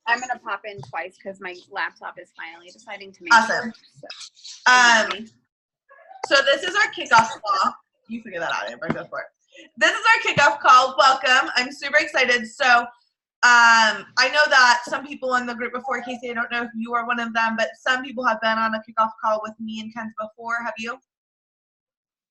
I'm going to pop in twice because my laptop is finally deciding to make Awesome. it. So this is our kickoff call. You figure that out, Amber. Go for it. This is our kickoff call. Welcome. I'm super excited. So I know that some people in the group before, Casey, I don't know if you are one of them, but some people have been on a kickoff call with me and Ken's before. Have you?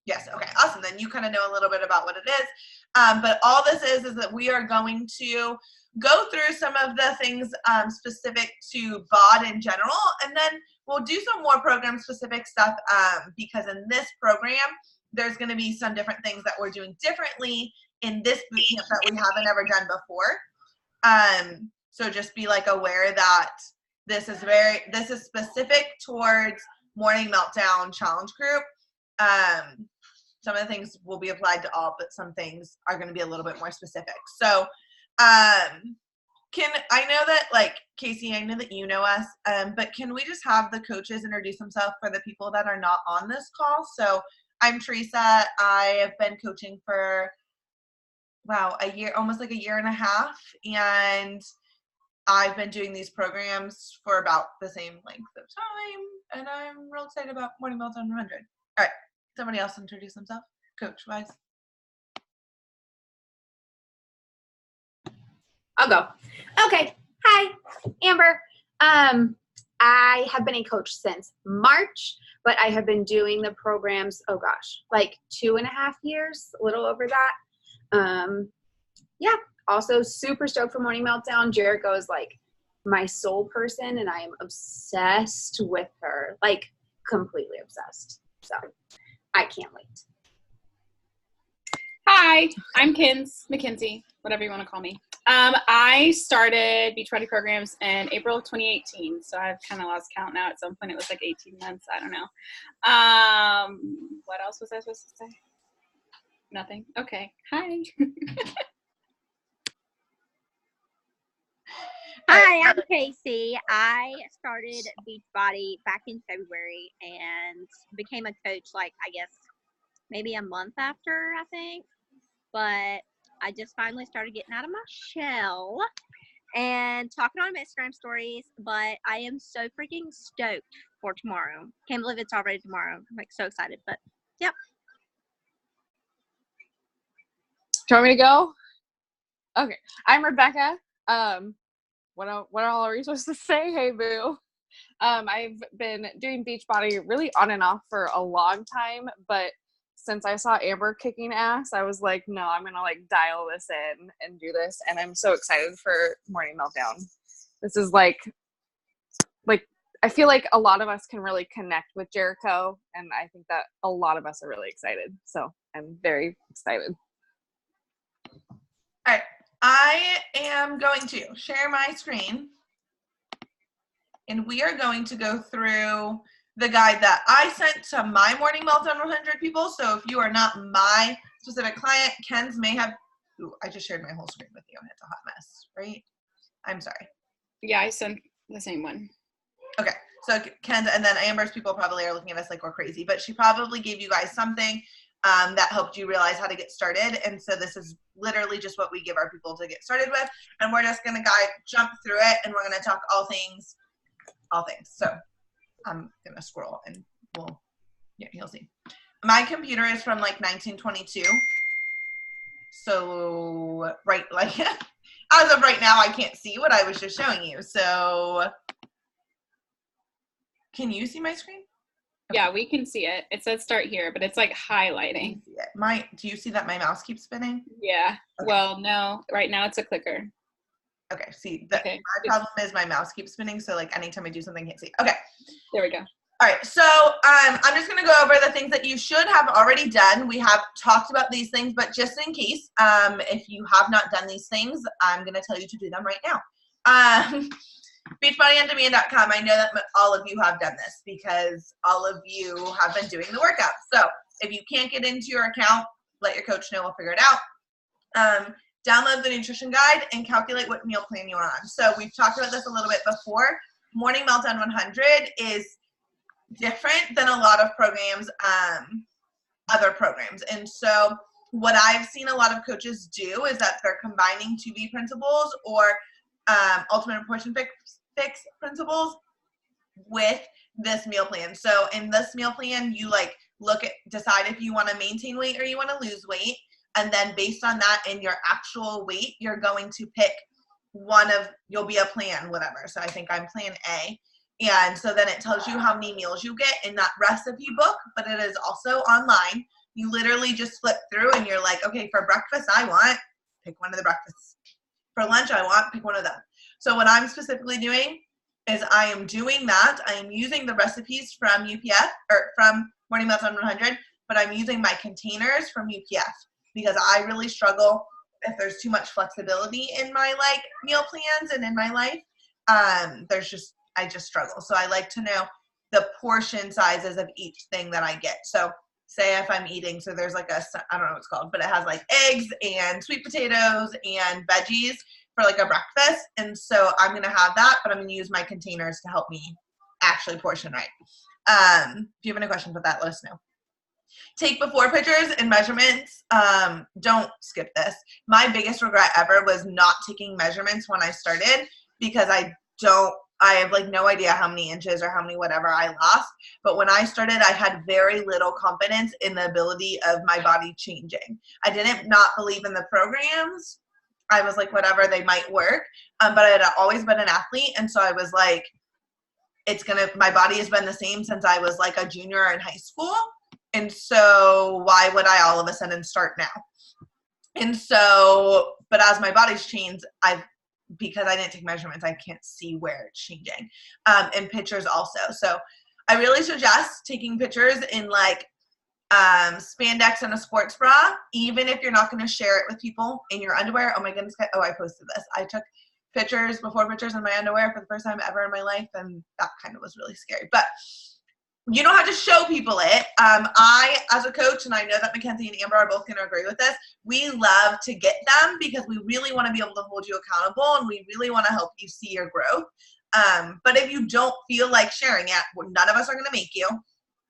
Yes. Okay. Awesome. Then you kind of know a little bit about what it is. But all this is that we are going to go through some of the things specific to BOD in general, and then we'll do some more program specific stuff because in this program, there's going to be some different things that we're doing differently in this boot camp that we haven't ever done before. So just be like aware that this is specific towards Morning Meltdown Challenge Group. Some of the things will be applied to all, but some things are going to be a little bit more specific. So, I know that, like, Casey, I know that you know us, but can we just have the coaches introduce themselves for the people that are not on this call? So I'm Teresa. I have been coaching for, a year, almost like a year and a half. And I've been doing these programs for about the same length of time. And I'm real excited about Morning Meltdown 100. All right. Somebody else introduce themselves, coach-wise. I'll go. Okay. Hi, Amber. I have been a coach since March, but I have been doing the programs, like 2.5 years, a little over that. Yeah. Also super stoked for Morning Meltdown. Jericho is like my soul person, and I am obsessed with her, like completely obsessed. So I can't wait. Hi, I'm Mackenzie, whatever you want to call me. I started Beachbody programs in April of 2018, so I've kind of lost count now. At some point, it was like 18 months. I don't know. What else was I supposed to say? Nothing. Okay. Hi. Hi, I'm Casey. I started Beachbody back in February and became a coach, like, I guess, maybe a month after, I think. But I just finally started getting out of my shell and talking on Instagram stories. But I am so freaking stoked for tomorrow. Can't believe it's already tomorrow. I'm, like, so excited. But, yep. Do you want me to go? Okay. I'm Rebecca. What all are you supposed to say? Hey, boo. I've been doing Beachbody really on and off for a long time, but since I saw Amber kicking ass, I was like, no, I'm going to like dial this in and do this. And I'm so excited for Morning Meltdown. This is like, I feel like a lot of us can really connect with Jericho. And I think that a lot of us are really excited. So I'm very excited. All right. I am going to share my screen, and we are going to go through the guide that I sent to my Morning Meltdown 100 people. So if you are not my specific client, Ken's may have, I just shared my whole screen with you, and it's a hot mess, right? I'm sorry. Yeah, I sent the same one. Okay, so Ken's, and then Amber's people probably are looking at us like we're crazy, but she probably gave you guys something that helped you realize how to get started. And so this is literally just what we give our people to get started with. And we're just going to jump through it, and we're going to talk all things. So I'm going to scroll, and you'll see. My computer is from like 1922. So as of right now, I can't see what I was just showing you. So can you see my screen? Yeah, we can see it. It says start here, but it's like highlighting. Do you see that my mouse keeps spinning? Yeah. Okay. Well, no. Right now it's a clicker. Okay. See, my problem is my mouse keeps spinning, so like anytime I do something, I can't see. Okay. There we go. All right. So I'm just going to go over the things that you should have already done. We have talked about these things, but just in case, if you have not done these things, I'm going to tell you to do them right now. Beachbodyondemand.com. I know that all of you have done this because all of you have been doing the workout. So if you can't get into your account, let your coach know. We'll figure it out. Download the nutrition guide and calculate what meal plan you're on. So we've talked about this a little bit before. Morning Meltdown 100 is different than a lot of programs, other programs. And so what I've seen a lot of coaches do is that they're combining 2B principles or ultimate portion fix principles with this meal plan. So in this meal plan, you like decide if you want to maintain weight or you want to lose weight. And then based on that and your actual weight, you're going to pick you'll be a plan, whatever. So I think I'm plan A. And so then it tells you how many meals you get in that recipe book, but it is also online. You literally just flip through and you're like, okay, for breakfast, pick one of the breakfasts. For lunch, pick one of them. So what I'm specifically doing is I am doing that. I am using the recipes from UPF or from Morning Meals MM100, but I'm using my containers from UPF because I really struggle if there's too much flexibility in my like meal plans and in my life. I just struggle. So I like to know the portion sizes of each thing that I get. So say if I'm eating, so there's like I don't know what it's called, but it has like eggs and sweet potatoes and veggies for like a breakfast. And so I'm going to have that, but I'm going to use my containers to help me actually portion right. If you have any questions about that, let us know. Take before pictures and measurements. Don't skip this. My biggest regret ever was not taking measurements when I started because I have like no idea how many inches or how many whatever I lost. But when I started, I had very little confidence in the ability of my body changing. I didn't not believe in the programs. I was like, whatever, they might work. But I had always been an athlete. And so I was like, my body has been the same since I was like a junior in high school. And so why would I all of a sudden start now? And so, but as my body's changed, because I didn't take measurements, I can't see where it's changing. And pictures also. So I really suggest taking pictures in like spandex and a sports bra, even if you're not going to share it with people in your underwear. Oh my goodness. Oh, I posted this. I took before pictures in my underwear for the first time ever in my life. And that kind of was really scary, but you don't have to show people it. I, as a coach, and I know that Mackenzie and Amber are both going to agree with this, we love to get them because we really want to be able to hold you accountable and we really want to help you see your growth. But if you don't feel like sharing it, none of us are going to make you,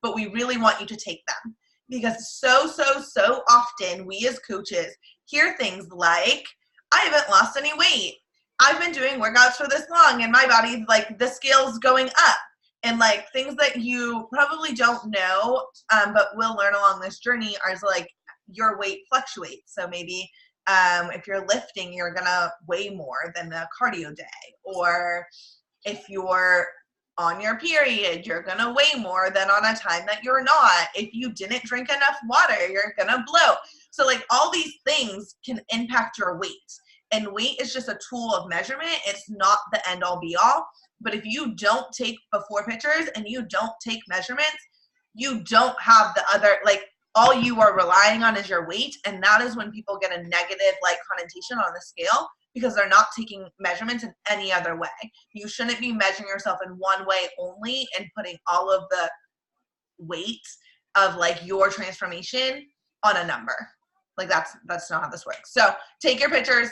but we really want you to take them because so often we as coaches hear things like, I haven't lost any weight. I've been doing workouts for this long and my body's like, the scale's going up. And like things that you probably don't know, but will learn along this journey are like your weight fluctuates. So maybe if you're lifting, you're gonna weigh more than a cardio day. Or if you're on your period, you're gonna weigh more than on a time that you're not. If you didn't drink enough water, you're gonna bloat. So like all these things can impact your weight. And weight is just a tool of measurement. It's not the end all be all. But if you don't take before pictures and you don't take measurements, you don't have the other, like all you are relying on is your weight. And that is when people get a negative like connotation on the scale because they're not taking measurements in any other way. You shouldn't be measuring yourself in one way only and putting all of the weight of like your transformation on a number. Like that's not how this works. So take your pictures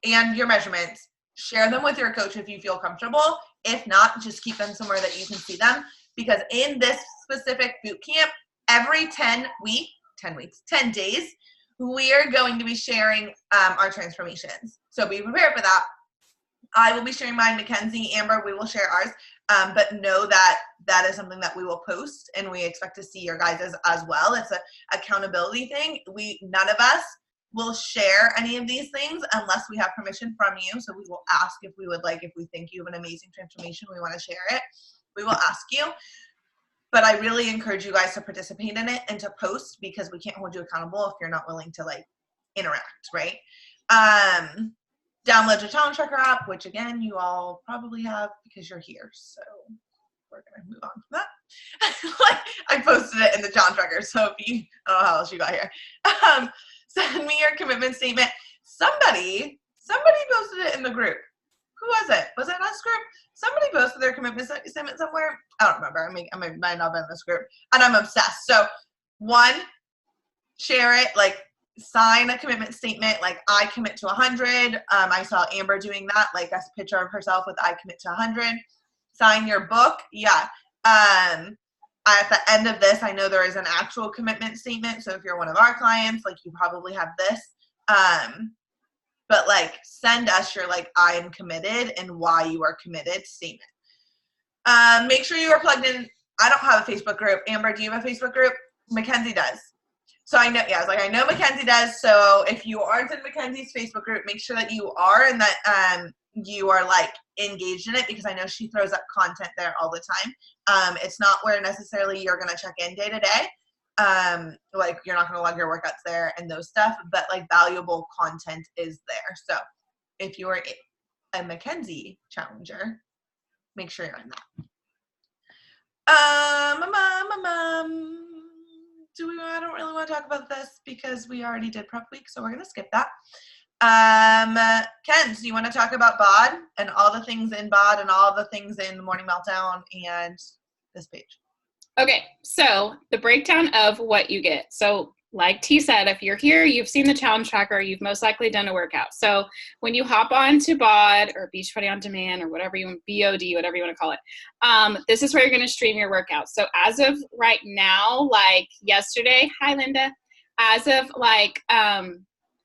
and your measurements, share them with your coach if you feel comfortable. If not, just keep them somewhere that you can see them because in this specific boot camp, every 10 days, we are going to be sharing our transformations. So be prepared for that. I will be sharing mine, Mackenzie, Amber, we will share ours. But know that that is something that we will post and we expect to see your guys as well. It's an accountability thing. None of us will share any of these things unless we have permission from you. So we will ask if we think you have an amazing transformation, we want to share it. We will ask you. But I really encourage you guys to participate in it and to post because we can't hold you accountable if you're not willing to like interact, right? Download the challenge tracker app, which again, you all probably have because you're here. So we're going to move on from that. I posted it in the challenge tracker. So if I don't know how else you got here. Send me your commitment statement. Somebody posted it in the group. Who was it? Was it us group? Somebody posted their commitment statement somewhere. I don't remember. I might not have been in this group. And I'm obsessed. So one, share it. Like sign a commitment statement. Like I commit to 100. I saw Amber doing that. Like a picture of herself with I commit to 100. Sign your book. Yeah. At the end of this, I know there is an actual commitment statement. So if you're one of our clients, like you probably have this. but like send us your like I am committed and why you are committed statement. Make sure you are plugged in. I don't have a Facebook group. Amber, do you have a Facebook group? Mackenzie does. So I know, I know Mackenzie does. So if you aren't in Mackenzie's Facebook group, make sure that you are and that you are like engaged in it, because I know she throws up content there all the time. It's not where necessarily you're gonna check in day to day. Like you're not gonna log your workouts there and those stuff, but like valuable content is there. So if you are a Mackenzie challenger, make sure you're in that. I don't really want to talk about this because we already did prep week, so we're gonna skip that. Ken, do you want to talk about BOD and all the things in BOD and all the things in the Morning Meltdown and this page? Okay, so the breakdown of what you get. So like T said, if you're here, you've seen the challenge tracker, you've most likely done a workout. So when you hop on to BOD or Beachbody On Demand or whatever you want, BOD, whatever you want to call it, this is where you're going to stream your workouts. So as of right now, like yesterday, hi Linda, as of like,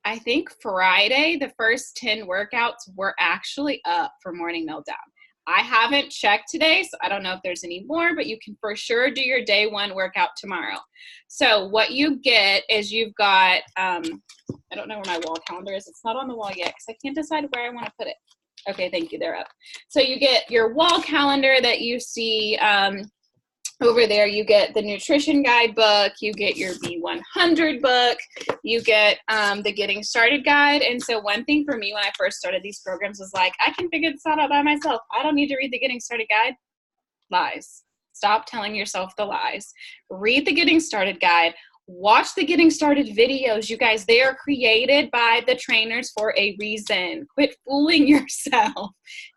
I think Friday, the first 10 workouts were actually up for Morning Meltdown. I haven't checked today, so I don't know if there's any more, but you can for sure do your day one workout tomorrow. So what you get is you've got, I don't know where my wall calendar is. It's not on the wall yet because I can't decide where I want to put it. Okay, thank you. They're up. So you get your wall calendar that you see over there. You get the nutrition guide book, you get your B100 book, you get the getting started guide. And so one thing for me when I first started these programs was like, I can figure this out by myself. I don't need to read the getting started guide. Lies. Stop telling yourself the lies. Read the getting started guide. Watch the getting started videos. You guys, they are created by the trainers for a reason. Quit fooling yourself.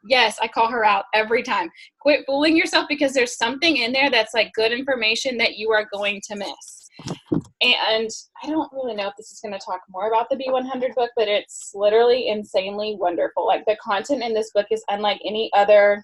Yes, I call her out every time. Quit fooling yourself because there's something in there that's like good information that you are going to miss. And I don't really know if this is going to talk more about the B100 book, but it's literally insanely wonderful. Like the content in this book is unlike any other.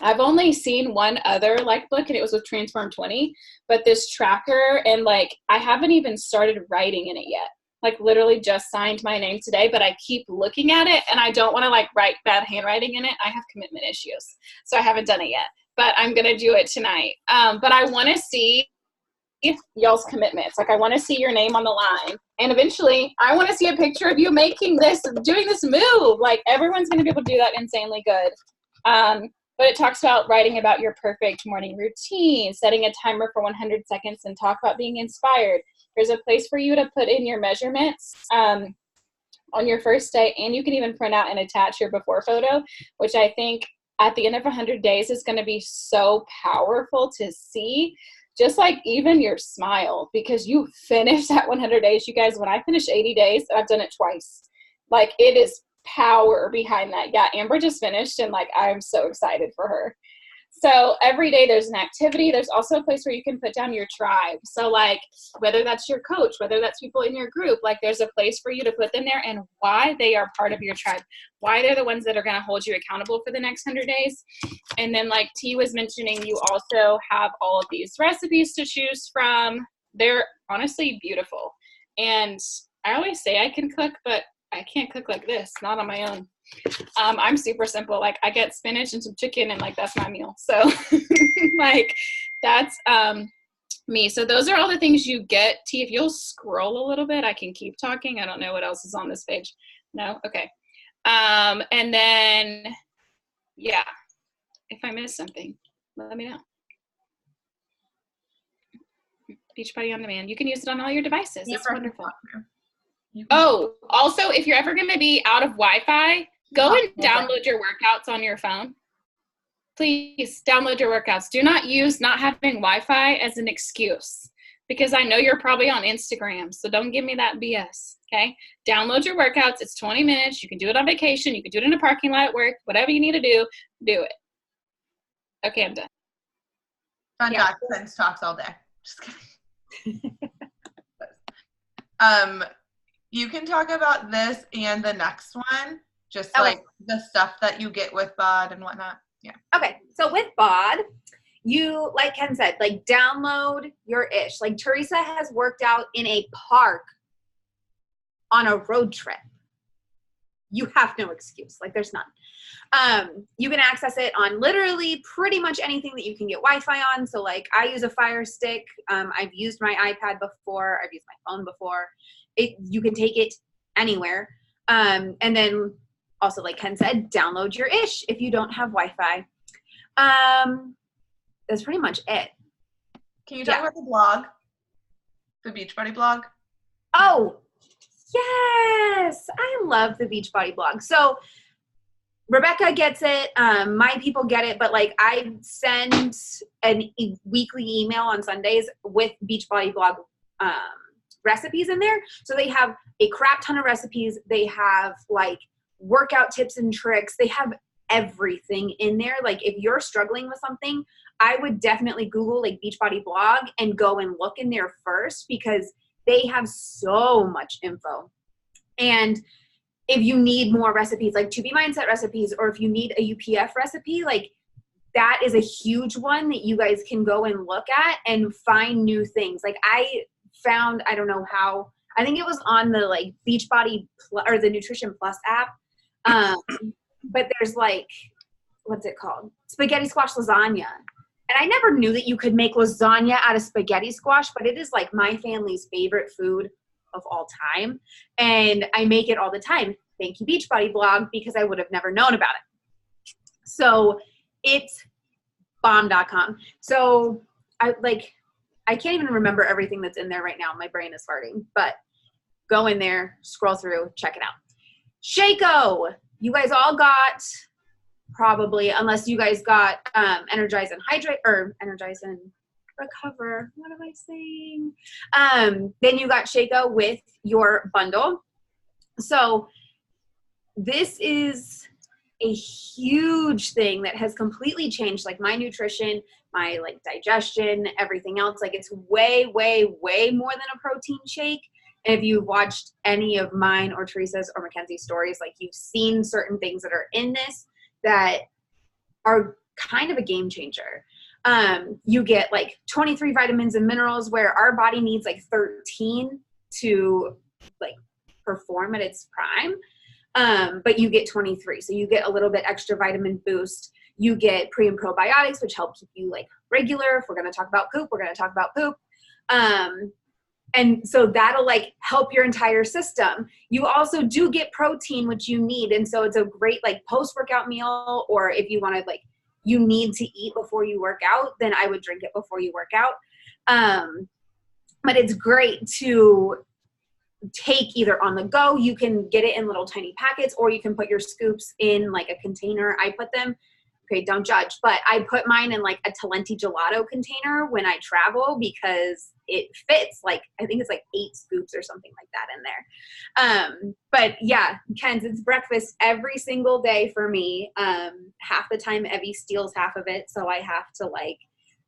I've only seen one other like book and it was with Transform 20, but this tracker and like I haven't even started writing in it yet. Like literally just signed my name today, but I keep looking at it and I don't want to like write bad handwriting in it. I have commitment issues, so I haven't done it yet, but I'm going to do it tonight. But I want to see y'all's commitments. Like I want to see your name on the line, and eventually I want to see a picture of you making this, doing this move. Like everyone's going to be able to do that insanely good. But it talks about writing about your perfect morning routine, setting a timer for 100 seconds, and talk about being inspired. There's a place for you to put in your measurements on your first day, and you can even print out and attach your before photo, which I think at the end of 100 days is going to be so powerful to see. Just like even your smile, because you finish that 100 days. You guys, when I finish 80 days, I've done it twice. Like it is power behind that. Yeah, Amber just finished and like I'm so excited for her. So every day there's an activity. There's also a place where you can put down your tribe. So like whether that's your coach, whether that's people in your group, like there's a place for you to put them there and why they are part of your tribe, why they're the ones that are going to hold you accountable for the next 100 days. And then like T was mentioning, you also have all of these recipes to choose from. They're honestly beautiful. And I always say I can cook, but I can't cook like this, not on my own. I'm super simple. Like I get spinach and some chicken and like that's my meal. So like that's me. So those are all the things you get. T, if you'll scroll a little bit, I can keep talking. I don't know what else is on this page. No? Okay. And then, yeah, if I miss something, let me know. Beachbody On Demand. You can use it on all your devices. It's wonderful. Oh, also, if you're ever going to be out of Wi-Fi, go and download your workouts on your phone. Please download your workouts. Do not use not having Wi-Fi as an excuse, because I know you're probably on Instagram, so don't give me that BS, okay? Download your workouts. It's 20 minutes. You can do it on vacation. You can do it in a parking lot at work. Whatever you need to do, do it. Okay, I'm done. John Jackson talks all day. Just kidding. You can talk about this and the next one, just like the stuff that you get with BOD and whatnot. Yeah. Okay. So with BOD, you, like Ken said, like download your ish. Like Teresa has worked out in a park on a road trip. you have no excuse. Like there's none. You can access it on literally pretty much anything that you can get Wi-Fi on. So like I use a Fire Stick. I've used my iPad before. I've used my phone before. You can take it anywhere. And then also, like Ken said, download your Ish if you don't have Wi-Fi. That's pretty much it. Can you talk about the blog? The Beachbody blog? Oh, yes. I love the Beachbody blog. So Rebecca gets it. My people get it. But like I send a weekly email on Sundays with Beachbody blog recipes in there. So they have a crap ton of recipes. They have like workout tips and tricks. They have everything in there. Like if you're struggling with something, I would definitely Google like Beachbody blog and go and look in there first, because they have so much info. And if you need more recipes, like To Be Mindset recipes, or if you need a UPF recipe, like that is a huge one that you guys can go and look at and find new things. Like I found, I don't know how, I think it was on the like Beachbody or the Nutrition Plus app. But there's like, what's it called? Spaghetti squash lasagna. And I never knew that you could make lasagna out of spaghetti squash, but it is like my family's favorite food of all time. And I make it all the time. Thank you, Beachbody blog, because I would have never known about it. So it's bomb.com. So I can't even remember everything that's in there right now. My brain is farting, but go in there, scroll through, check it out. Shaco, you guys all got probably, unless you guys got Energize and Hydrate, or Energize and Recover. What am I saying? Then you got Shaco with your bundle. So this is a huge thing that has completely changed like my nutrition, my like digestion, everything else. Like it's way, way, way more than a protein shake. And if you've watched any of mine or Teresa's or Mackenzie's stories, like you've seen certain things that are in this that are kind of a game changer. You get like 23 vitamins and minerals, where our body needs like 13 to like perform at its prime. But you get 23. So you get a little bit extra vitamin boost. You get pre and probiotics, which help keep you like regular. If we're going to talk about poop, we're going to talk about poop. And so that'll like help your entire system. You also do get protein, which you need. And so it's a great like post-workout meal, or if you want to like, you need to eat before you work out, then I would drink it before you work out. But it's great to take either on the go. You can get it in little tiny packets, or you can put your scoops in like a container. I put them, okay, don't judge, but I put mine in like a Talenti gelato container when I travel, because it fits like, I think it's like 8 scoops or something like that in there. But yeah, Ken's, it's breakfast every single day for me. Half the time Evie steals half of it, so I have to like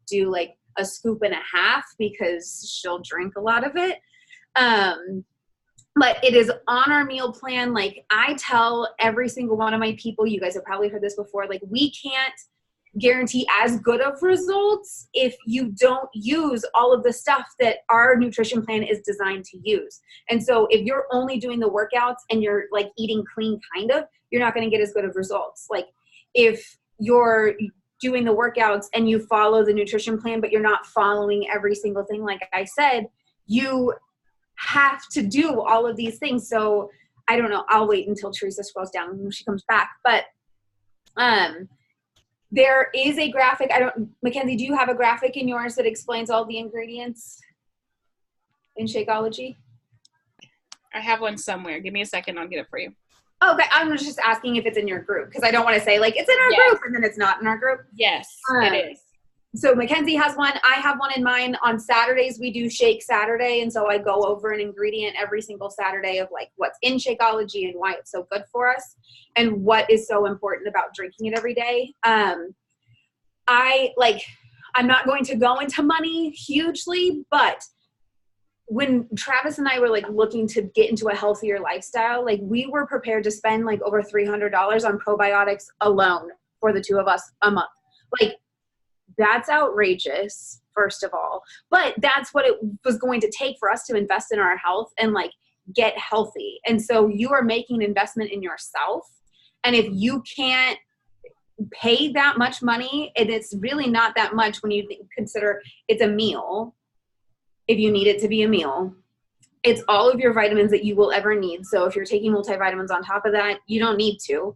do like a scoop and a half because she'll drink a lot of it. But it is on our meal plan. Like I tell every single one of my people, you guys have probably heard this before, like we can't guarantee as good of results if you don't use all of the stuff that our nutrition plan is designed to use. And so if you're only doing the workouts and you're like eating clean, kind of, you're not going to get as good of results. Like if you're doing the workouts and you follow the nutrition plan, but you're not following every single thing, like I said, you have to do all of these things. So I don't know. I'll wait until Teresa scrolls down when she comes back. But there is a graphic. Mackenzie, do you have a graphic in yours that explains all the ingredients in Shakeology? I have one somewhere. Give me a second. I'll get it for you. Okay. I'm just asking if it's in your group, because I don't want to say like it's in our group and then it's not in our group. Yes, it is. So Mackenzie has one. I have one in mine. On Saturdays, we do Shake Saturday. And so I go over an ingredient every single Saturday of like what's in Shakeology and why it's so good for us and what is so important about drinking it every day. I'm not going to go into money hugely, but when Travis and I were like looking to get into a healthier lifestyle, like we were prepared to spend like over $300 on probiotics alone for the two of us a month. Like, that's outrageous, first of all. But that's what it was going to take for us to invest in our health and like get healthy. And so you are making an investment in yourself. And if you can't pay that much money, and it's really not that much when you consider it's a meal, if you need it to be a meal, it's all of your vitamins that you will ever need. So if you're taking multivitamins on top of that, you don't need to.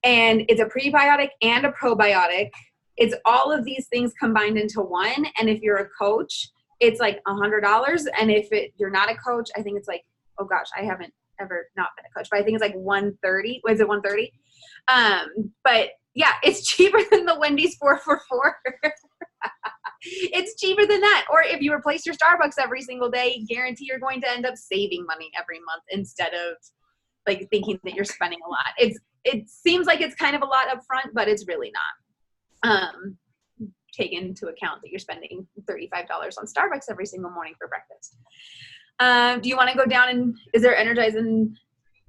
And it's a prebiotic and a probiotic. It's all of these things combined into one. And if you're a coach, it's like $100. And if you're not a coach, I think it's like, oh gosh, I haven't ever not been a coach, but I think it's like $130. Was it $130? But yeah, it's cheaper than the Wendy's 4 for $4. It's cheaper than that. Or if you replace your Starbucks every single day, guarantee you're going to end up saving money every month instead of like thinking that you're spending a lot. It seems like it's kind of a lot up front, but it's really not. Take into account that you're spending $35 on Starbucks every single morning for breakfast. Do you want to go down and is there Energize and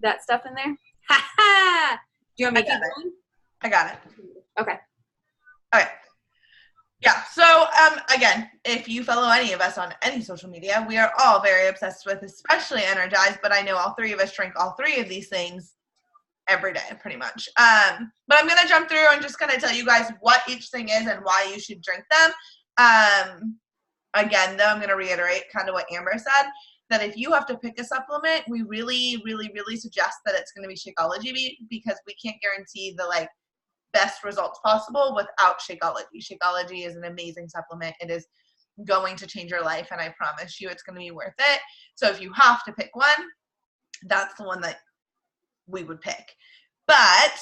that stuff in there? Ha ha! Do you want me to keep going? I got it. Okay. Okay. Yeah. So, again, if you follow any of us on any social media, we are all very obsessed with, especially Energize, but I know all three of us drink all three of these things every day, pretty much. But I'm going to jump through and just kind of tell you guys what each thing is and why you should drink them. Again, though, I'm going to reiterate kind of what Amber said, that if you have to pick a supplement, we really, really, really suggest that it's going to be Shakeology because we can't guarantee the like best results possible without Shakeology. Shakeology is an amazing supplement. It is going to change your life, and I promise you it's going to be worth it. So if you have to pick one, that's the one that we would pick. But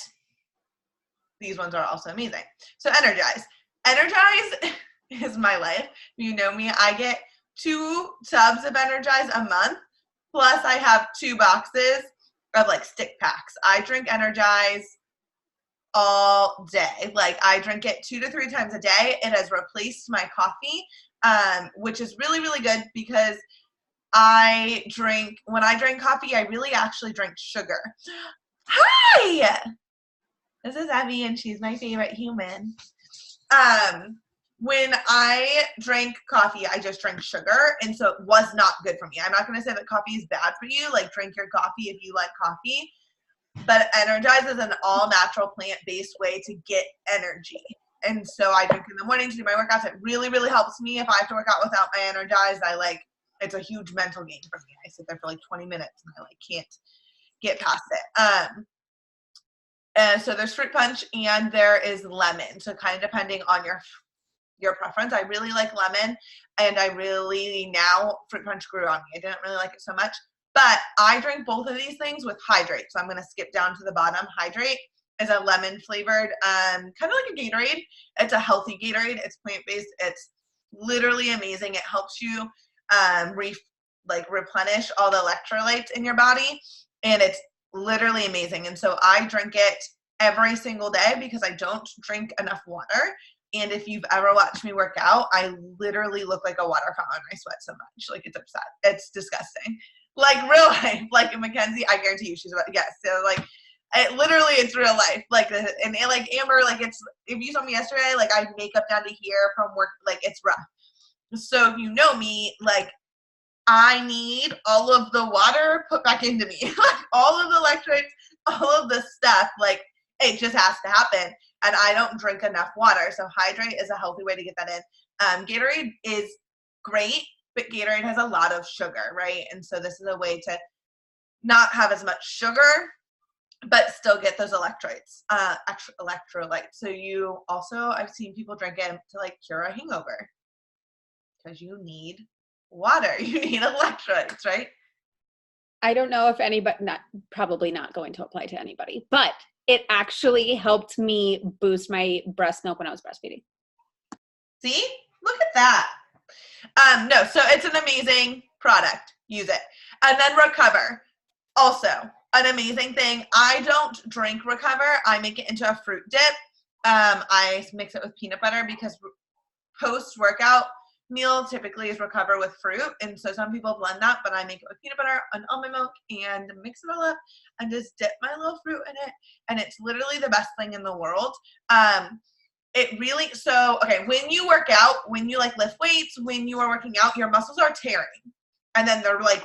these ones are also amazing. So Energize. Energize is my life. You know me, I get 2 tubs of Energize a month, plus I have 2 boxes of like stick packs. I drink Energize all day. Like I drink it 2 to 3 times a day. It has replaced my coffee, which is really, really good because when I drink coffee, I really actually drink sugar. Hi! This is Abby and she's my favorite human. When I drank coffee, I just drank sugar, and so it was not good for me. I'm not going to say that coffee is bad for you. Like, drink your coffee if you like coffee. But Energize is an all-natural plant-based way to get energy. And so I drink in the morning to do my workouts. It really, really helps me. If I have to work out without my Energize, it's a huge mental game for me. I sit there for like 20 minutes, and I can't get past it. And so there's fruit punch, and there is lemon. So kind of depending on your preference. I really like lemon, and now fruit punch grew on me. I didn't really like it so much, but I drink both of these things with Hydrate. So I'm going to skip down to the bottom. Hydrate is a lemon flavored, kind of like a Gatorade. It's a healthy Gatorade. It's plant-based. It's literally amazing. It helps you replenish all the electrolytes in your body, and it's literally amazing. And so I drink it every single day because I don't drink enough water. And if you've ever watched me work out, I literally look like a water fountain. I sweat so much. Like, it's upset. It's disgusting. Like, real life. Like, Mackenzie, I guarantee you she's about, yes. So, like, it's real life. Like, and like, Amber, like, it's, if you saw me yesterday, like, I have makeup down to here from work. Like, it's rough. So, if you know me, like, I need all of the water put back into me. Like, all of the electrolytes, all of the stuff, like, it just has to happen. And I don't drink enough water. So Hydrate is a healthy way to get that in. Gatorade is great, but Gatorade has a lot of sugar, right? And so this is a way to not have as much sugar, but still get those electrolytes. So I've seen people drink it to like cure a hangover because you need water. You need electrolytes, right? I don't know if probably not going to apply to anybody, but it actually helped me boost my breast milk when I was breastfeeding. See? Look at that. No, so it's an amazing product. Use it. And then Recover. Also, an amazing thing. I don't drink Recover. I make it into a fruit dip. I mix it with peanut butter because post-workout meal typically is Recover with fruit, and so some people blend that, but I make it with peanut butter and almond milk and mix it all up and just dip my little fruit in it, and it's literally the best thing in the world. When you work out, when you like lift weights, when you are working out, your muscles are tearing, and then they're like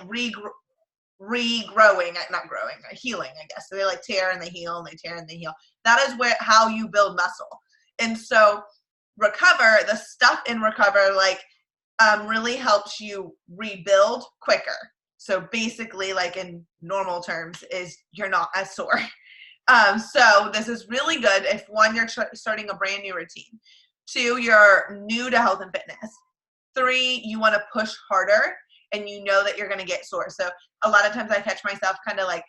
healing, I guess. So they like tear and they heal and they tear and they heal. That is how you build muscle. And so Recover, the stuff in Recover, like really helps you rebuild quicker. So basically, like in normal terms, is you're not as sore. So this is really good if, one, you're starting a brand new routine. 2, you're new to health and fitness. 3, you want to push harder and you know that you're going to get sore. So a lot of times I catch myself kind of like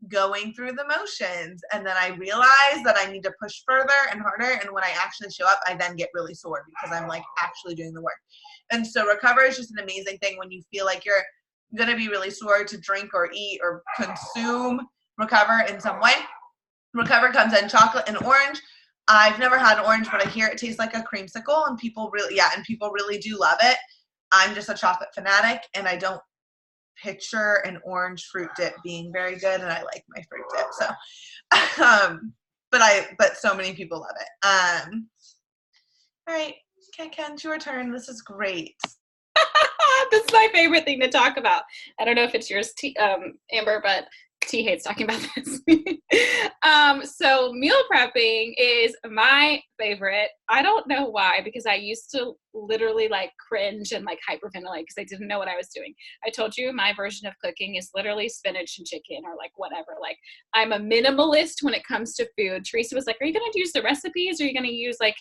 going through the motions, and then I realize that I need to push further and harder. And when I actually show up, I then get really sore because I'm like actually doing the work. And so Recover is just an amazing thing when you feel like you're going to be really sore to drink or eat or consume Recover in some way. Recover comes in chocolate and orange. I've never had an orange, but I hear it tastes like a creamsicle, and people really do love it. I'm just a chocolate fanatic, and I don't picture an orange fruit dip being very good, and I like my fruit dip. So, but so many people love it. All right, okay, Ken, it's your turn. This is great. This is my favorite thing to talk about. I don't know if it's yours, Amber, but T hates talking about this. So meal prepping is my favorite. I don't know why, because I used to literally like cringe and like hyperventilate because I didn't know what I was doing. I told you my version of cooking is literally spinach and chicken or like whatever. Like I'm a minimalist when it comes to food. Teresa was like, are you going to use the recipes or are you going to use like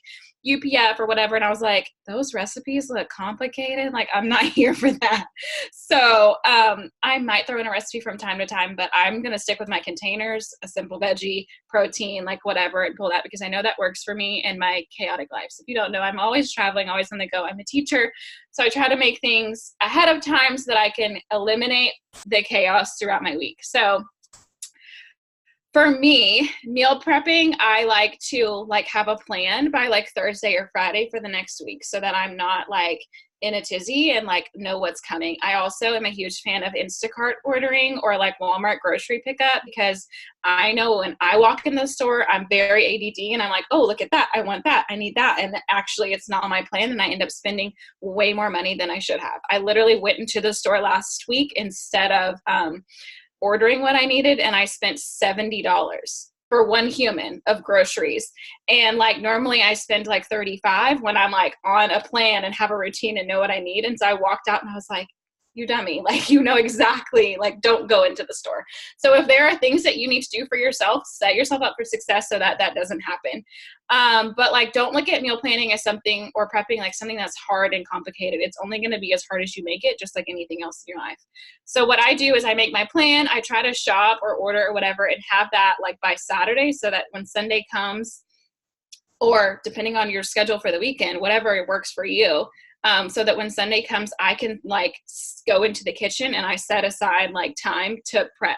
UPF or whatever? And I was like, those recipes look complicated. Like I'm not here for that. So I might throw in a recipe from time to time, but I'm going to stick with my containers, a simple veggie, protein, like whatever, and pull that because I know that works for me in my chaotic life. So if you don't know, I'm always traveling, always on the go. I'm a teacher. So I try to make things ahead of time so that I can eliminate the chaos throughout my week. So for me, meal prepping, I like to like have a plan by like Thursday or Friday for the next week so that I'm not like in a tizzy and like know what's coming. I also am a huge fan of Instacart ordering or like Walmart grocery pickup because I know when I walk in the store, I'm very ADD and I'm like, oh, look at that. I want that. I need that. And actually it's not on my plan and I end up spending way more money than I should have. I literally went into the store last week instead of ordering what I needed and I spent $70 for one human of groceries. And like normally I spend like 35 when I'm like on a plan and have a routine and know what I need. And so I walked out and I was like, you dummy, like, you know exactly, like, don't go into the store. So if there are things that you need to do for yourself, set yourself up for success so that that doesn't happen. But like, don't look at meal planning as something or prepping like something that's hard and complicated. It's only going to be as hard as you make it, just like anything else in your life. So what I do is I make my plan. I try to shop or order or whatever and have that like by Saturday so that when Sunday comes, or depending on your schedule for the weekend, whatever works for you, so that when Sunday comes, I can like go into the kitchen and I set aside like time to prep.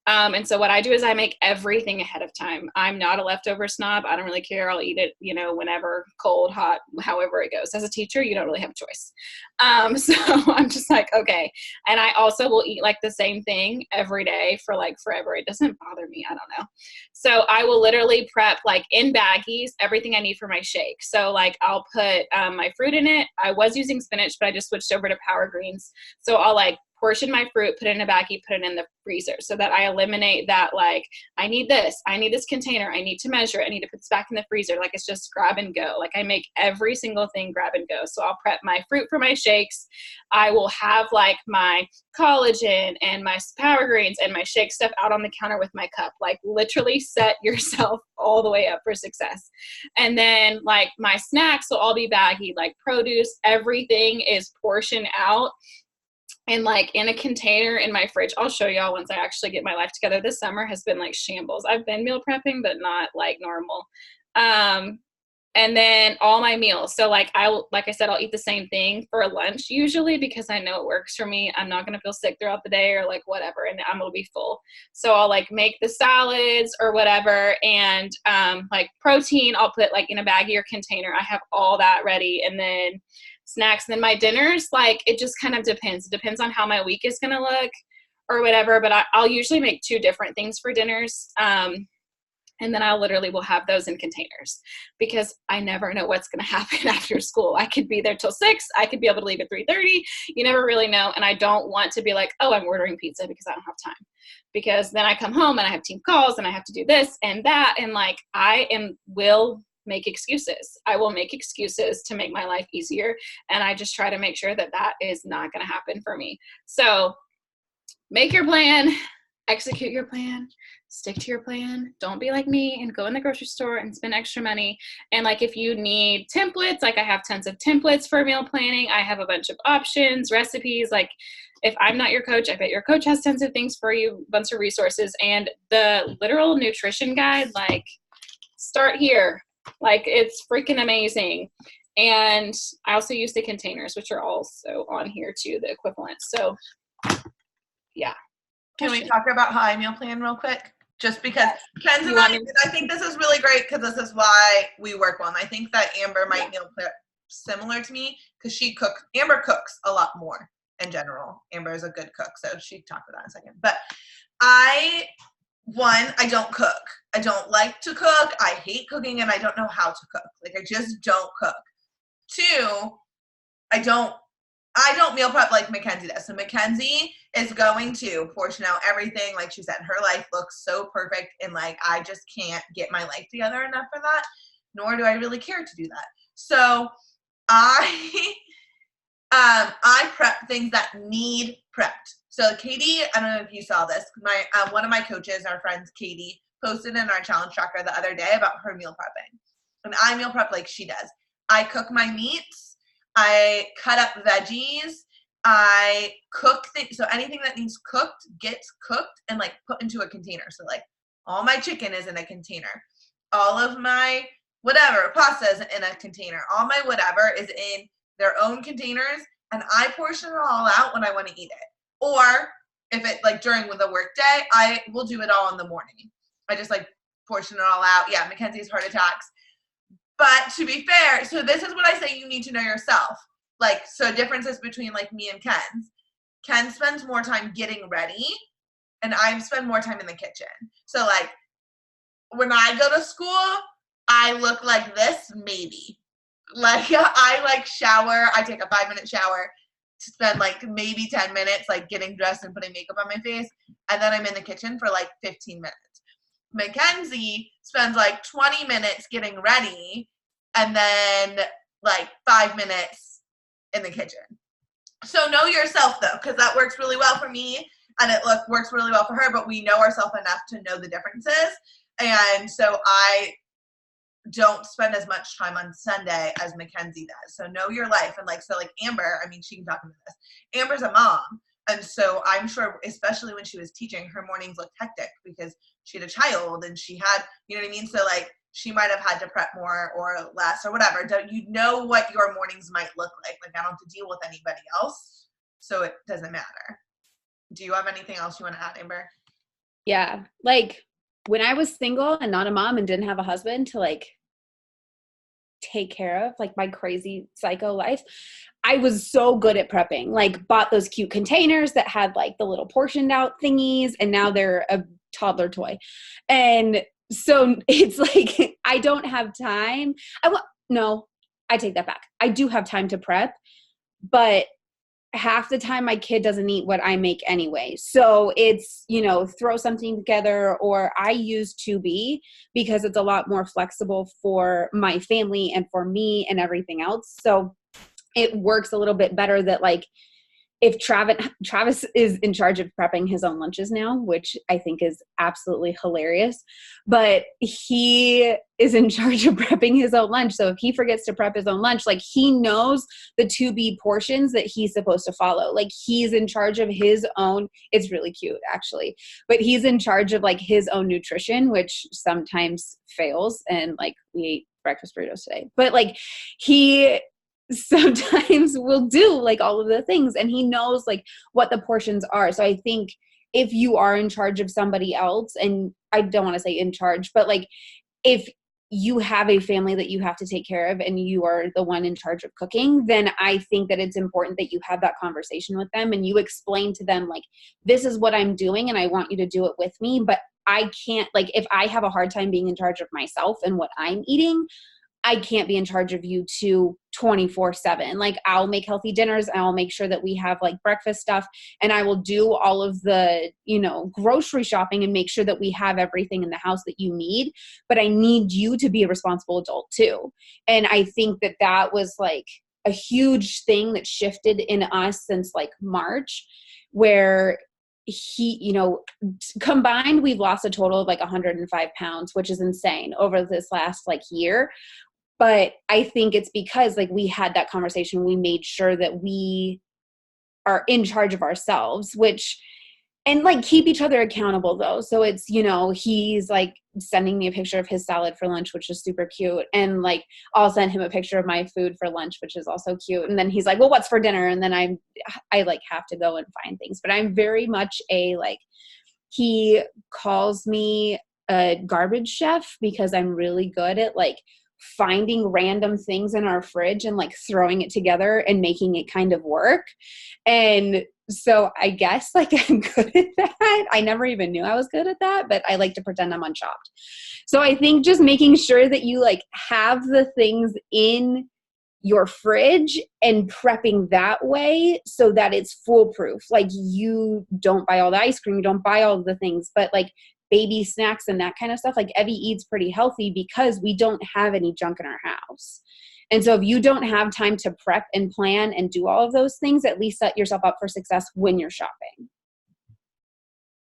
And so what I do is I make everything ahead of time. I'm not a leftover snob. I don't really care. I'll eat it, you know, whenever, cold, hot, however it goes. As a teacher, you don't really have a choice. So I'm just like, okay. And I also will eat like the same thing every day for like forever. It doesn't bother me. I don't know. So I will literally prep like in baggies, everything I need for my shake. So like I'll put my fruit in it. I was using spinach, but I just switched over to Power Greens. So I'll like portion my fruit, put it in a baggie, put it in the freezer so that I eliminate that, like, I need this container, I need to measure it, I need to put this back in the freezer. Like, it's just grab and go. Like, I make every single thing grab and go. So I'll prep my fruit for my shakes. I will have like my collagen and my Power Greens and my shake stuff out on the counter with my cup. Like, literally set yourself all the way up for success. And then like my snacks will all be baggy, like produce, everything is portioned out and like in a container in my fridge. I'll show y'all once I actually get my life together. This summer has been like shambles. I've been meal prepping, but not like normal. And then all my meals. So like like I said, I'll eat the same thing for lunch usually because I know it works for me. I'm not going to feel sick throughout the day or like whatever, and I'm going to be full. So I'll like make the salads or whatever. And like protein, I'll put like in a baggie or container. I have all that ready. And then snacks. And then my dinners, like, it just kind of depends. It depends on how my week is going to look or whatever. But I'll usually make 2 different things for dinners. And then I literally will have those in containers because I never know what's going to happen after school. I could be there till 6. I could be able to leave at 3:30. You never really know. And I don't want to be like, oh, I'm ordering pizza because I don't have time. Because then I come home and I have team calls and I have to do this and that. And like will make excuses. I will make excuses to make my life easier. And I just try to make sure that that is not going to happen for me. So make your plan, execute your plan, stick to your plan. Don't be like me and go in the grocery store and spend extra money. And like, if you need templates, like I have tons of templates for meal planning. I have a bunch of options, recipes. Like if I'm not your coach, I bet your coach has tons of things for you, a bunch of resources. And the literal nutrition guide, like start here. Like it's freaking amazing. And I also use the containers, which are also on here too, the equivalent. So yeah. Can we talk about how I meal plan real quick? Just because Ken's and I think this is really great because this is why we work well. And I think that Amber might meal plan similar to me because Amber cooks a lot more in general. Amber is a good cook, so she can talk about that in a second. But I don't cook. I don't like to cook. I hate cooking and I don't know how to cook. Like I just don't cook. 2, I don't meal prep like Mackenzie does. So Mackenzie is going to portion out everything. Like she said, her life looks so perfect. And like, I just can't get my life together enough for that. Nor do I really care to do that. So I prep things that need prepped. So Katie, I don't know if you saw this. One of my coaches, our friends, Katie, posted in our challenge tracker the other day about her meal prepping. And I meal prep like she does. I cook my meats. I cut up veggies. I cook things. So anything that needs cooked gets cooked and like put into a container. So like all my chicken is in a container. All of my whatever, pasta is in a container. All my whatever is in their own containers. And I portion it all out when I want to eat it. Or if it like during the work day, I will do it all in the morning. I just like portion it all out. Yeah, Mackenzie's heart attacks. But to be fair, so this is what I say you need to know yourself. Like, so differences between like me and Ken's. Ken spends more time getting ready and I spend more time in the kitchen. So like when I go to school, I look like this maybe. Like I like shower, I take a 5-minute shower to spend like maybe 10 minutes like getting dressed and putting makeup on my face. And then I'm in the kitchen for like 15 minutes. Mackenzie spends like 20 minutes getting ready and then like 5 minutes in the kitchen. So know yourself though, because that works really well for me and it works really well for her, but we know ourselves enough to know the differences. And so I don't spend as much time on Sunday as Mackenzie does. So know your life. And like, so like Amber, I mean, she can talk about this. Amber's a mom. And so I'm sure, especially when she was teaching, her mornings looked hectic because she had a child and she had, you know what I mean? So like she might have had to prep more or less or whatever. Don't you know what your mornings might look like? Like I don't have to deal with anybody else. So it doesn't matter. Do you have anything else you want to add, Amber? Yeah. Like when I was single and not a mom and didn't have a husband to like take care of, like my crazy psycho life, I was so good at prepping, like bought those cute containers that had like the little portioned out thingies and now they're a toddler toy. And so it's like, I don't have time. No, I take that back. I do have time to prep, but half the time my kid doesn't eat what I make anyway. So it's, you know, throw something together, or I use 2B because it's a lot more flexible for my family and for me and everything else. So it works a little bit better that like if Travis is in charge of prepping his own lunches now, which I think is absolutely hilarious, but he is in charge of prepping his own lunch. So if he forgets to prep his own lunch, like he knows the 2B portions that he's supposed to follow. Like he's in charge of his own, it's really cute actually, but he's in charge of like his own nutrition, which sometimes fails. And like we ate breakfast burritos today, but like he sometimes will do like all of the things and he knows like what the portions are. So I think if you are in charge of somebody else, and I don't want to say in charge, but like if you have a family that you have to take care of and you are the one in charge of cooking, then I think that it's important that you have that conversation with them and you explain to them like, this is what I'm doing and I want you to do it with me, but I can't, like, if I have a hard time being in charge of myself and what I'm eating, I can't be in charge of you too 24/7. Like, I'll make healthy dinners and I'll make sure that we have like breakfast stuff, and I will do all of the, you know, grocery shopping and make sure that we have everything in the house that you need. But I need you to be a responsible adult too. And I think that that was like a huge thing that shifted in us since like March, where he, you know, combined, we've lost a total of like 105 pounds, which is insane over this last like year. But I think it's because like we had that conversation. We made sure that we are in charge of ourselves, which, and like keep each other accountable though. So it's, you know, he's like sending me a picture of his salad for lunch, which is super cute. And like, I'll send him a picture of my food for lunch, which is also cute. And then he's like, well, what's for dinner? And then I like have to go and find things, but I'm very much a, like, he calls me a garbage chef because I'm really good at like finding random things in our fridge and like throwing it together and making it kind of work. And so I guess like I'm good at that. I never even knew I was good at that, but I like to pretend I'm unchopped. So I think just making sure that you like have the things in your fridge and prepping that way so that it's foolproof. Like, you don't buy all the ice cream, you don't buy all the things, but like baby snacks and that kind of stuff. Like, Evie eats pretty healthy because we don't have any junk in our house. And so if you don't have time to prep and plan and do all of those things, at least set yourself up for success when you're shopping.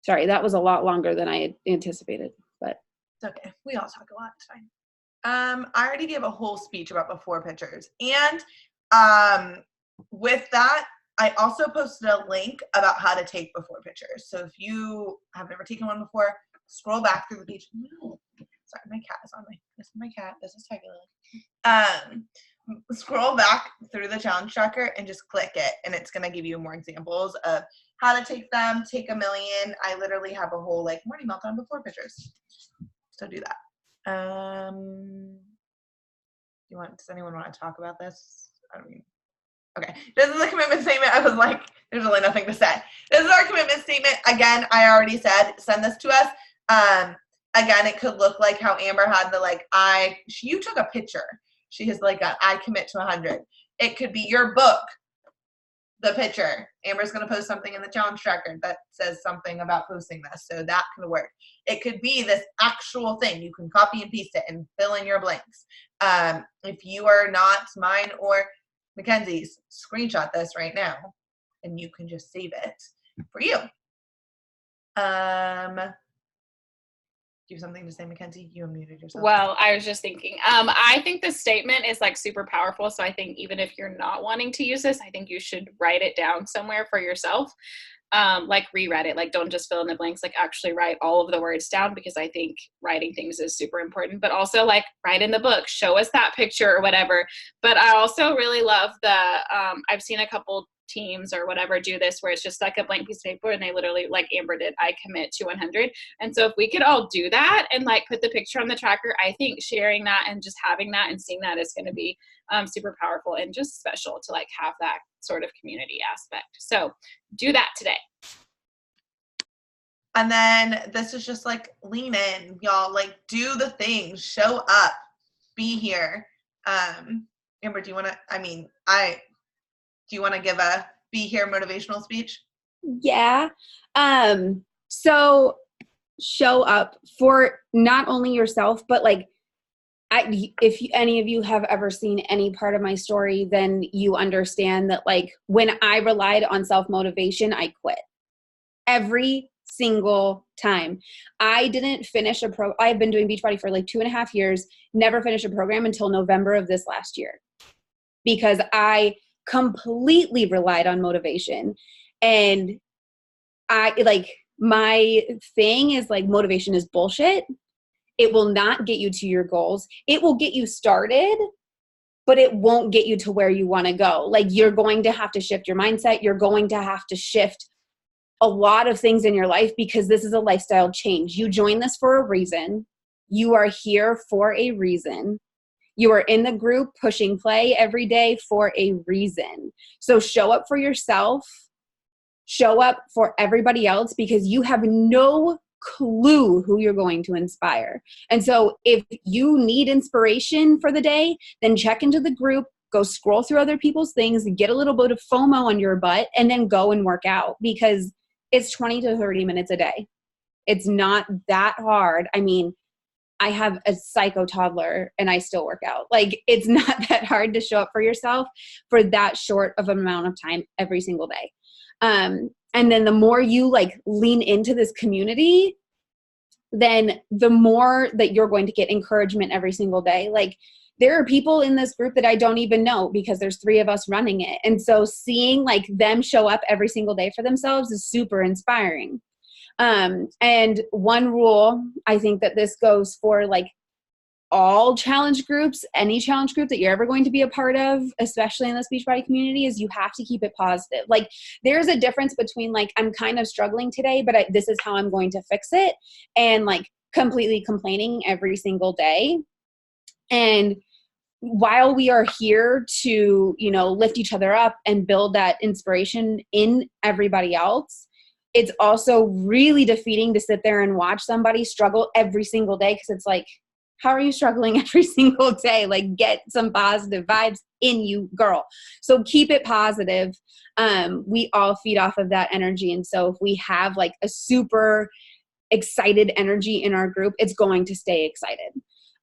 Sorry, that was a lot longer than I had anticipated, but It's okay. We all talk a lot. It's fine. I already gave a whole speech about before pictures. And with that, I also posted a link about how to take before pictures. So if you have never taken one before, scroll back through the page. No. Sorry, my cat is on me. This is my cat. This is Tiger. Scroll back through the challenge tracker and just click it, and it's going to give you more examples of how to take them. Take a million. I literally have a whole like morning meltdown before pictures. So do that. Does anyone want to talk about this? I don't mean, okay. This is the commitment statement. I was like, there's really nothing to say. This is our commitment statement. Again, I already said, send this to us. Again, it could look like how Amber had the like, you took a picture. She has like I commit to 100. It could be your book, the picture. Amber's going to post something in the challenge tracker that says something about posting this. So that can work. It could be this actual thing. You can copy and paste it and fill in your blanks. If you are not mine or Mackenzie's, screenshot this right now and you can just save it for you. Do you have something to say, Mackenzie? You unmuted yourself. Well, I was just thinking, I think the statement is like super powerful. So I think even if you're not wanting to use this, I think you should write it down somewhere for yourself. Like reread it, like don't just fill in the blanks, like actually write all of the words down, because I think writing things is super important. But also like write in the book, show us that picture or whatever. But I also really love I've seen a couple teams or whatever do this where it's just like a blank piece of paper and they literally, like Amber did, I commit to 100. And so if we could all do that and like put the picture on the tracker, I think sharing that and just having that and seeing that is going to be super powerful and just special to like have that sort of community aspect. So do that today. And then this is just like lean in, y'all, like do the things, show up, be here. Amber, do you want to, do you want to give a be here motivational speech? yeah. So show up for not only yourself, but like, if any of you have ever seen any part of my story, then you understand that like when I relied on self-motivation, I quit every single time. I didn't finish I've been doing Beachbody for like 2.5 years, never finished a program until November of this last year, because I completely relied on motivation. And my thing is like, motivation is bullshit. It will not get you to your goals. It will get you started, but it won't get you to where you want to go. Like, you're going to have to shift your mindset. You're going to have to shift a lot of things in your life, because this is a lifestyle change. You join this for a reason. You are here for a reason. You are in the group pushing play every day for a reason. So show up for yourself. Show up for everybody else, because you have no clue who you're going to inspire. And so if you need inspiration for the day, then check into the group, go scroll through other people's things, get a little bit of FOMO on your butt, and then go and work out, because it's 20 to 30 minutes a day. It's not that hard. I mean, I have a psycho toddler and I still work out. Like, it's not that hard to show up for yourself for that short of an amount of time every single day. And then the more you like lean into this community, then the more that you're going to get encouragement every single day. Like, there are people in this group that I don't even know because there's 3 of us running it. And so seeing like them show up every single day for themselves is super inspiring. And one rule, I think that this goes for like all challenge groups, any challenge group that you're ever going to be a part of, especially in this Beachbody community, is you have to keep it positive. Like, there's a difference between like, I'm kind of struggling today, but this is how I'm going to fix it, and like completely complaining every single day. And while we are here to, you know, lift each other up and build that inspiration in everybody else, it's also really defeating to sit there and watch somebody struggle every single day, because it's like, how are you struggling every single day? Like, get some positive vibes in you, girl. So keep it positive. We all feed off of that energy. And so if we have like a super excited energy in our group, it's going to stay excited.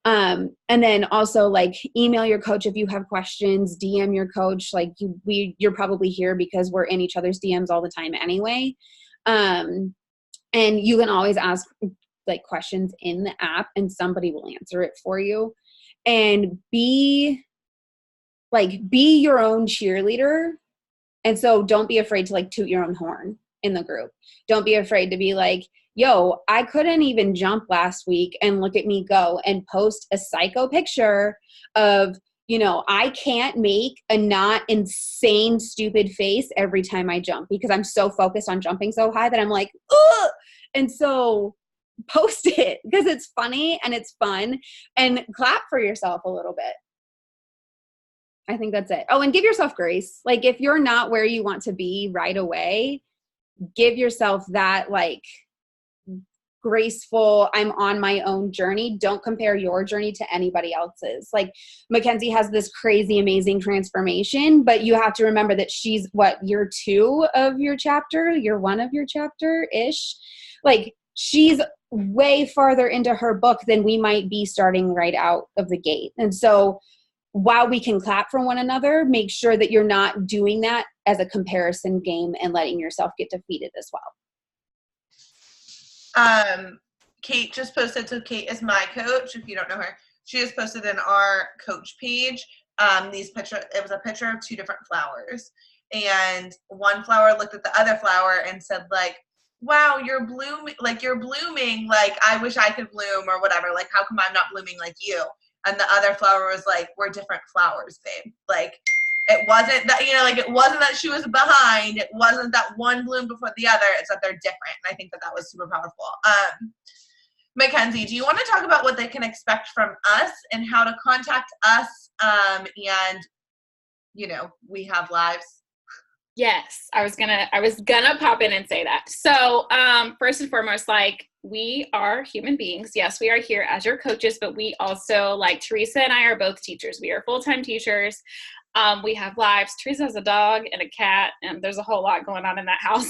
And then also like email your coach if you have questions, DM your coach. Like, you're probably here because we're in each other's DMs all the time anyway. And you can always ask like questions in the app and somebody will answer it for you. And be your own cheerleader. And so don't be afraid to like toot your own horn in the group. Don't be afraid to be like, yo, I couldn't even jump last week and look at me go, and post a psycho picture of, you know, I can't make a not insane, stupid face every time I jump because I'm so focused on jumping so high that I'm like, ugh. And so post it because it's funny and it's fun, and clap for yourself a little bit. I think that's it. Oh, and give yourself grace. Like, if you're not where you want to be right away, give yourself that like graceful, I'm on my own journey. Don't compare your journey to anybody else's. Like, Mackenzie has this crazy, amazing transformation, but you have to remember that she's year 2 of your chapter, year 1 of your chapter-ish. Like, she's way farther into her book than we might be starting right out of the gate. And so while we can clap for one another, make sure that you're not doing that as a comparison game and letting yourself get defeated as well. Kate just posted, so Kate is my coach, if you don't know her. She just posted in our coach page, it was a picture of 2 different flowers. And one flower looked at the other flower and said like, wow, you're blooming, like I wish I could bloom or whatever. Like, how come I'm not blooming like you? And the other flower was like, we're different flowers, babe. Like, it wasn't that, you know, like, it wasn't that she was behind. It wasn't that one bloomed before the other. It's that they're different. And I think that that was super powerful. Mackenzie, do you want to talk about what they can expect from us and how to contact us? And, you know, we have lives. Yes, I was gonna pop in and say that. So, first and foremost, like, we are human beings. Yes, we are here as your coaches, but we also, like, Teresa and I are both teachers. We are full-time teachers. We have lives. Teresa has a dog and a cat, and there's a whole lot going on in that house.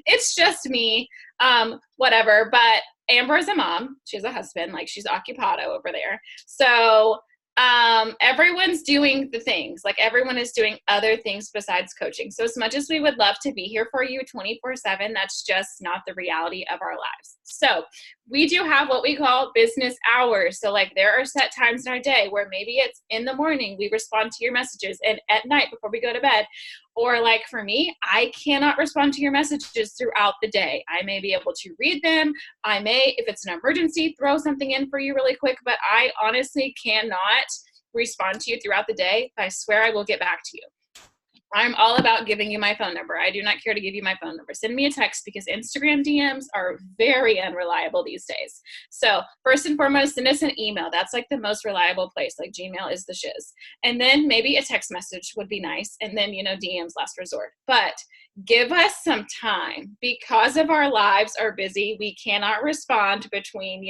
It's just me, whatever. But Amber is a mom. She has a husband. Like, she's occupado over there. So everyone's doing the things. Like, everyone is doing other things besides coaching. So as much as we would love to be here for you 24/7, that's just not the reality of our lives. So we do have what we call business hours. So, like, there are set times in our day where maybe it's in the morning we respond to your messages, and at night before we go to bed. Or, like, for me, I cannot respond to your messages throughout the day. I may be able to read them. I may, if it's an emergency, throw something in for you really quick, but I honestly cannot respond to you throughout the day. I swear I will get back to you. I'm all about giving you my phone number. I do not care to give you my phone number. Send me a text because Instagram DMs are very unreliable these days. So first and foremost, send us an email. That's like the most reliable place. Like, Gmail is the shiz. And then maybe a text message would be nice. And then, you know, DMs last resort. But give us some time. Because of our lives are busy, we cannot respond between,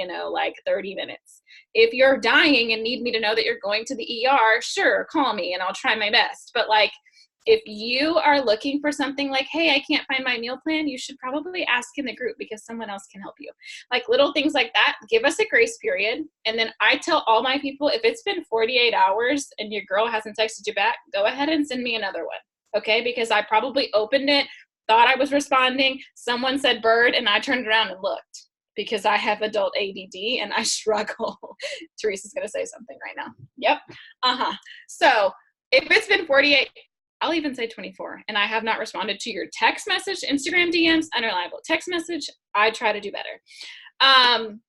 30 minutes. If you're dying and need me to know that you're going to the ER, sure, call me and I'll try my best. But like, if you are looking for something like, hey, I can't find my meal plan, you should probably ask in the group because someone else can help you. Like little things like that, give us a grace period. And then I tell all my people, if it's been 48 hours and your girl hasn't texted you back, go ahead and send me another one. Okay, because I probably opened it, thought I was responding, someone said bird, and I turned around and looked because I have adult ADD and I struggle. Teresa's going to say something right now. Yep. So if it's been 48, I'll even say 24, and I have not responded to your text message, Instagram DMs, unreliable text message, I try to do better.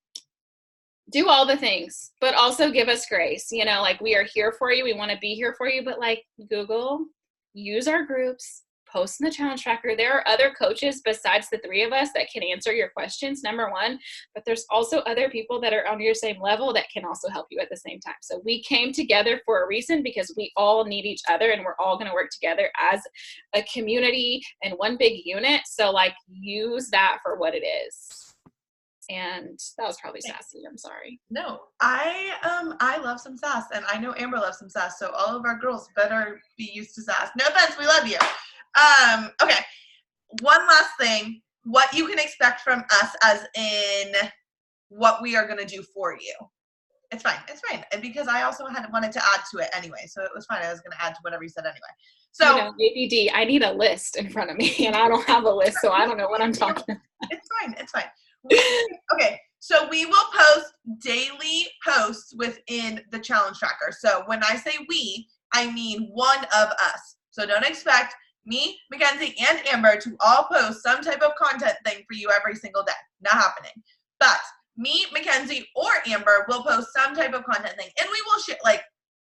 Do all the things, but also give us grace. Like we are here for you. We want to be here for you, but like Google, use our groups, post in the challenge tracker. There are other coaches besides the three of us that can answer your questions, number one, but there's also other people that are on your same level that can also help you at the same time. So we came together for a reason because we all need each other and we're all going to work together as a community and one big unit. So like use that for what it is. And that was probably sassy. I'm sorry. No, I love some sass, and I know Amber loves some sass, so all of our girls better be used to sass. No offense, we love you. Okay, one last thing, what you can expect from us as in what we are going to do for you. It's fine, and because I also wanted to add to it anyway, so it was fine. I was going to add to whatever you said anyway. So ADD, I need a list in front of me, and I don't have a list, so I don't know what I'm talking about. It's fine. Okay, so we will post daily posts within the challenge tracker. So when I say we, I mean one of us. So don't expect me, Mackenzie, and Amber to all post some type of content thing for you every single day. Not happening. But me, Mackenzie, or Amber will post some type of content thing. And we will share, like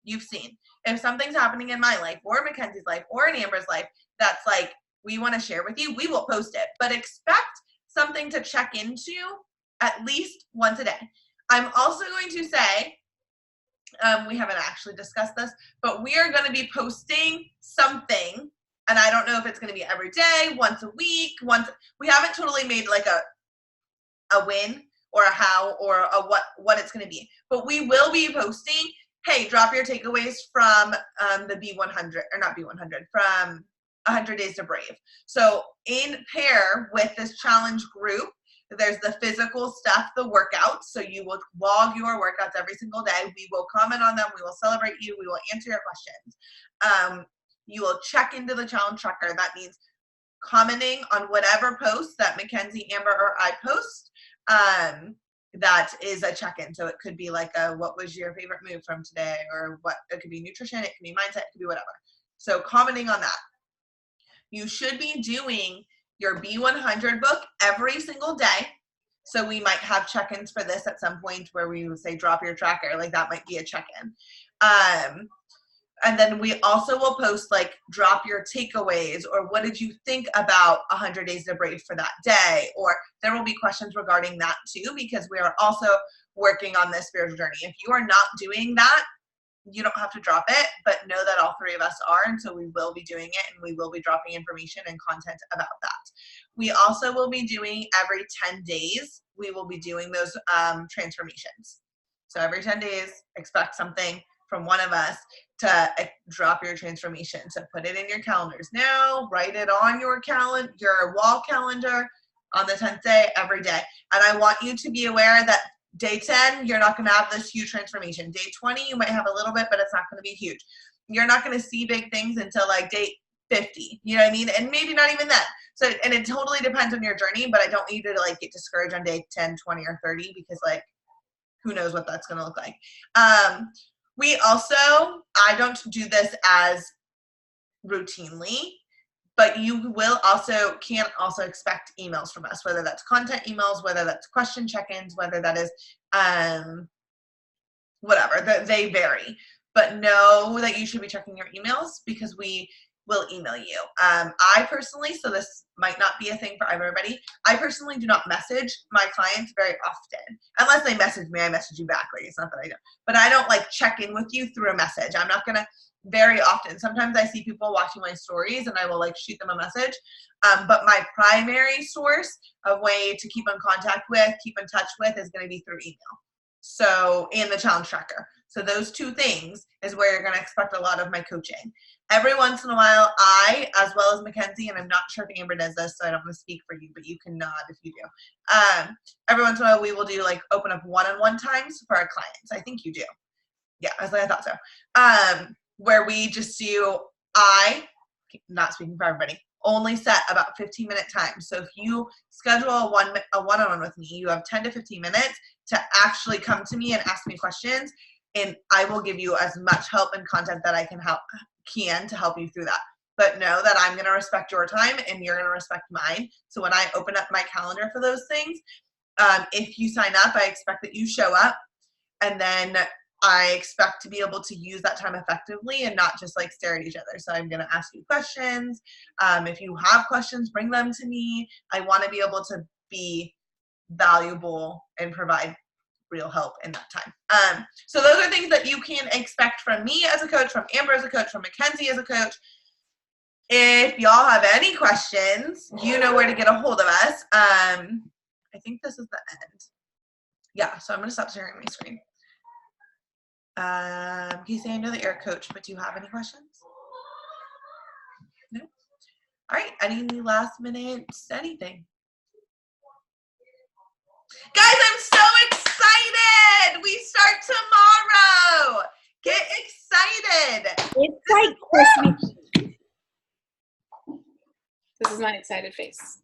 you've seen. If something's happening in my life or Mackenzie's life or in Amber's life that's like we want to share with you, we will post it. But expect something to check into at least once a day. I'm also going to say, we haven't actually discussed this, but we are going to be posting something, and I don't know if it's going to be every day, once a week, we haven't totally made like a win or a how or a what it's going to be, but we will be posting, hey, drop your takeaways from the B100, or not B100, from 100 Days to Brave. So in pair with this challenge group, there's the physical stuff, the workouts. So you will log your workouts every single day. We will comment on them. We will celebrate you. We will answer your questions. You will check into the challenge tracker. That means commenting on whatever post that Mackenzie, Amber, or I post. That is a check-in. So it could be like what was your favorite move from today, or what, it could be nutrition, it could be mindset, it could be whatever. So commenting on that. You should be doing your B100 book every single day. So we might have check-ins for this at some point where we would say drop your tracker, like that might be a check-in. And then we also will post like drop your takeaways, or what did you think about 100 Days to Brave for that day, or there will be questions regarding that too, because we are also working on this spiritual journey. If you are not doing that, you don't have to drop it, but know that all three of us are, and so we will be doing it, and we will be dropping information and content about that. We also will be doing every 10 days, we will be doing those transformations. So every 10 days, expect something from one of us to drop your transformation. So put it in your calendars now, write it on your your wall calendar on the 10th day every day. And I want you to be aware that day 10, you're not going to have this huge transformation. Day 20, you might have a little bit, but it's not going to be huge. You're not going to see big things until like day 50. You know what I mean? And maybe not even then. So, and it totally depends on your journey, but I don't need you to like get discouraged on day 10, 20, or 30, because like, who knows what that's going to look like. We also, I don't do this as routinely, but you will can also expect emails from us, whether that's content emails, whether that's question check-ins, whether that is whatever, they vary. But know that you should be checking your emails, because we will email you. I personally, so this might not be a thing for everybody, I personally do not message my clients very often. Unless they message me, I message you back. Like, it's not that I don't. But I don't like check in with you through a message. I'm not going to very often. Sometimes I see people watching my stories and I will like shoot them a message. But my primary source of way to keep in contact with, keep in touch with is going to be through email. So, and the challenge tracker. So those two things is where you're going to expect a lot of my coaching. Every once in a while, I, as well as Mackenzie, and I'm not sure if Amber does this, so I don't want to speak for you, but you can nod if you do. Every once in a while, we will do like open up one-on-one times for our clients. I think you do. Yeah, I thought so. Where we just do, not speaking for everybody, only set about 15-minute time. So if you schedule a one-on-one with me, you have 10 to 15 minutes to actually come to me and ask me questions, and I will give you as much help and content that I can to help you through that. But know that I'm going to respect your time and you're going to respect mine. So when I open up my calendar for those things, if you sign up, I expect that you show up, and then I expect to be able to use that time effectively and not just like stare at each other. So I'm going to ask you questions. If you have questions, bring them to me. I want to be able to be valuable and provide real help in that time. So those are things that you can expect from me as a coach, from Amber as a coach, from Mackenzie as a coach. If y'all have any questions, you know where to get a hold of us. I think this is the end. Yeah, so I'm going to stop sharing my screen. Casey, I know that you're a coach, but do you have any questions? No? All right, any last minute anything? Guys, I'm so excited! We start tomorrow! Get excited! It's like Christmas. This is my excited face.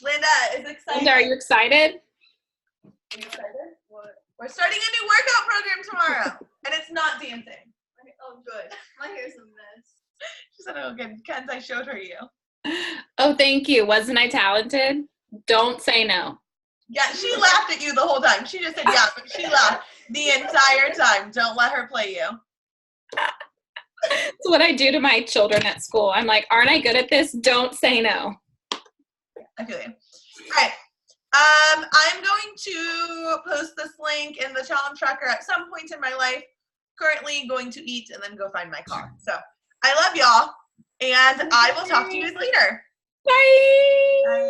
Linda is excited. Linda, are you excited? Are you excited? What? We're starting a new workout program tomorrow, and it's not dancing. Oh, good. My hair's a mess. She said, oh, good. Ken's, I showed her you. Oh, thank you. Wasn't I talented? Don't say no. Yeah, she laughed at you the whole time. She just said yeah, but she laughed the entire time. Don't let her play you. It's what I do to my children at school. I'm like, aren't I good at this? Don't say no. I feel you. All right. I'm going to post this link in the challenge tracker at some point in my life. Currently going to eat and then go find my car. So I love y'all, and I will talk to you guys later. Bye. Bye.